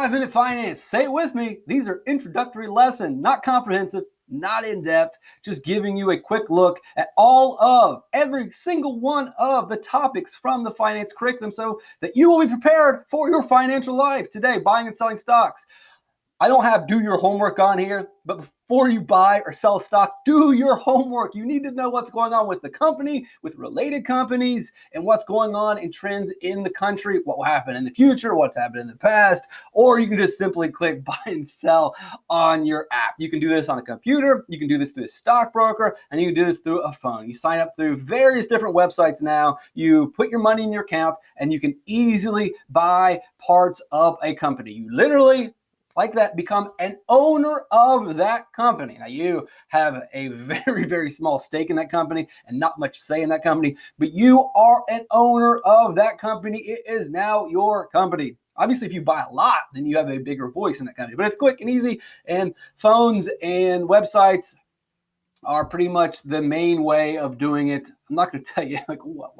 5-Minute Finance. Say it with me. These are introductory lessons, not comprehensive, not in depth, just giving you a quick look at every single one of the topics from the finance curriculum so that you will be prepared for your financial life. Today, buying and selling stocks. I don't have do your homework on here, but before you buy or sell stock, do your homework. You need to know what's going on with the company, with related companies, and what's going on in trends in the country, what will happen in the future, what's happened in the past, or you can just simply click buy and sell on your app. You can do this on a computer, you can do this through a stockbroker, and you can do this through a phone. You sign up through various different websites now, you put your money in your account, and you can easily buy parts of a company. You literally like that, become an owner of that company. Now, you have a very, very small stake in that company and not much say in that company, but you are an owner of that company. It is now your company. Obviously, if you buy a lot, then you have a bigger voice in that company, but it's quick and easy, and phones and websites are pretty much the main way of doing it. I'm not going to tell you,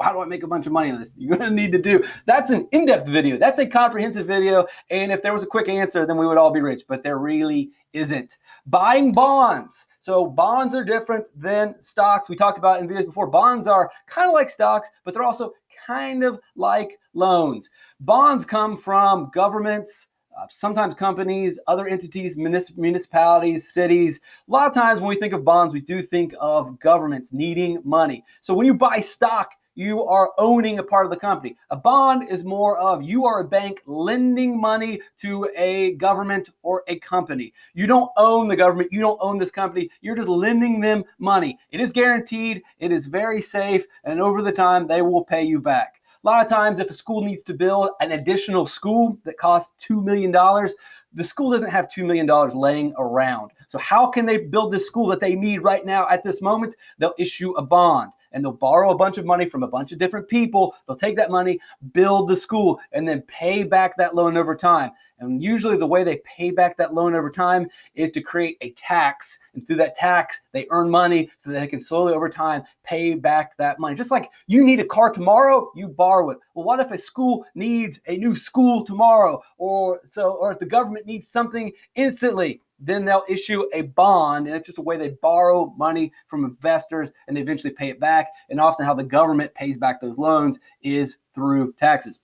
how do I make a bunch of money on this? You're going to need to do, that's an in-depth video. That's a comprehensive video. And if there was a quick answer, then we would all be rich, but there really isn't. Buying bonds. So bonds are different than stocks. We talked about in videos before. Bonds are kind of like stocks, but they're also kind of like loans. Bonds come from governments, sometimes companies, other entities, municipalities, cities. A lot of times when we think of bonds, we do think of governments needing money. So when you buy stock, you are owning a part of the company. A bond is more of you are a bank lending money to a government or a company. You don't own the government. You don't own this company. You're just lending them money. It is guaranteed. It is very safe. And over the time, they will pay you back. A lot of times, if a school needs to build an additional school that costs $2 million, the school doesn't have $2 million laying around. So how can they build this school that they need right now at this moment? They'll issue a bond, and they'll borrow a bunch of money from a bunch of different people. They'll take that money, build the school, and then pay back that loan over time. And usually the way they pay back that loan over time is to create a tax. And through that tax, they earn money so that they can slowly over time pay back that money. Just like you need a car tomorrow, you borrow it. Well, what if a school needs a new school tomorrow? Or if the government needs something instantly, then they'll issue a bond, and it's just a way they borrow money from investors and they eventually pay it back. And often how the government pays back those loans is through taxes.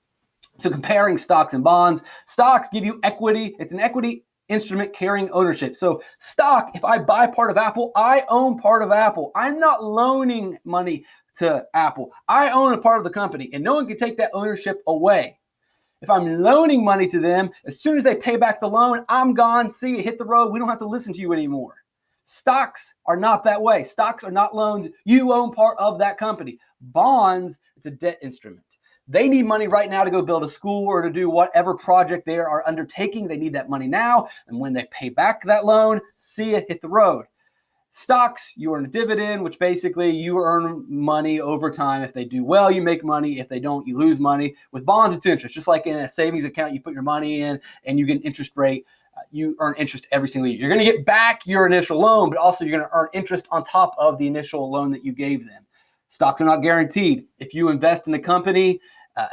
So comparing stocks and bonds, stocks give you equity. It's an equity instrument carrying ownership. So stock, if I buy part of Apple, I own part of Apple. I'm not loaning money to Apple. I own a part of the company, and no one can take that ownership away. If I'm loaning money to them, as soon as they pay back the loan, I'm gone. See you, hit the road. We don't have to listen to you anymore. Stocks are not that way. Stocks are not loans. You own part of that company. Bonds, it's a debt instrument. They need money right now to go build a school or to do whatever project they are undertaking. They need that money now. And when they pay back that loan, see you, hit the road. Stocks, you earn a dividend, which basically you earn money over time. If they do well, you make money. If they don't, you lose money. With bonds, it's interest. Just like in a savings account, you put your money in and you get an interest rate. You earn interest every single year. You're going to get back your initial loan, but also you're going to earn interest on top of the initial loan that you gave them. Stocks are not guaranteed. If you invest in a company,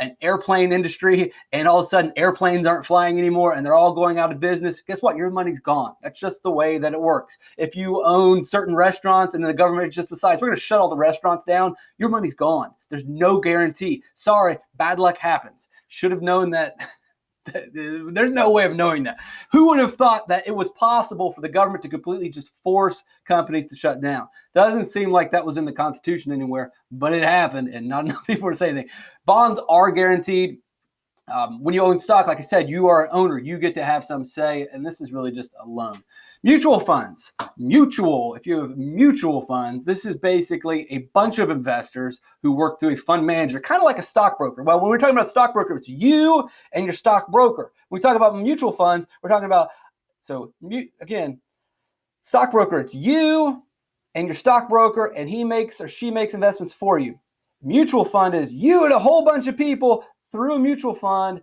an airplane industry, and all of a sudden airplanes aren't flying anymore and they're all going out of business, guess what? Your money's gone. That's just the way that it works. If you own certain restaurants and then the government just decides we're going to shut all the restaurants down, your money's gone. There's no guarantee. Sorry, bad luck happens. Should have known that. There's no way of knowing that. Who would have thought that it was possible for the government to completely just force companies to shut down? Doesn't seem like that was in the Constitution anywhere, but it happened, and not enough people are saying anything. Bonds are guaranteed. When you own stock, like I said, you are an owner. You get to have some say, and this is really just a loan. Mutual funds. If you have mutual funds, this is basically a bunch of investors who work through a fund manager, kind of like a stockbroker. Well, when we're talking about stockbroker, it's you and your stockbroker. When we talk about mutual funds, we're talking about, again, stockbroker, it's you and your stockbroker, and he makes or she makes investments for you. Mutual fund is you and a whole bunch of people through a mutual fund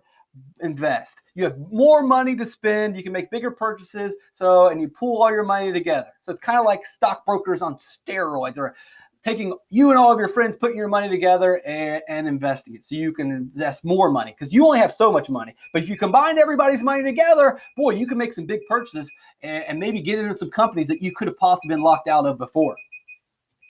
invest. You have more money to spend. You can make bigger purchases. And you pool all your money together. So it's kind of like stockbrokers on steroids, or taking you and all of your friends, putting your money together and investing it so you can invest more money, because you only have so much money. But if you combine everybody's money together, boy, you can make some big purchases and maybe get into some companies that you could have possibly been locked out of before.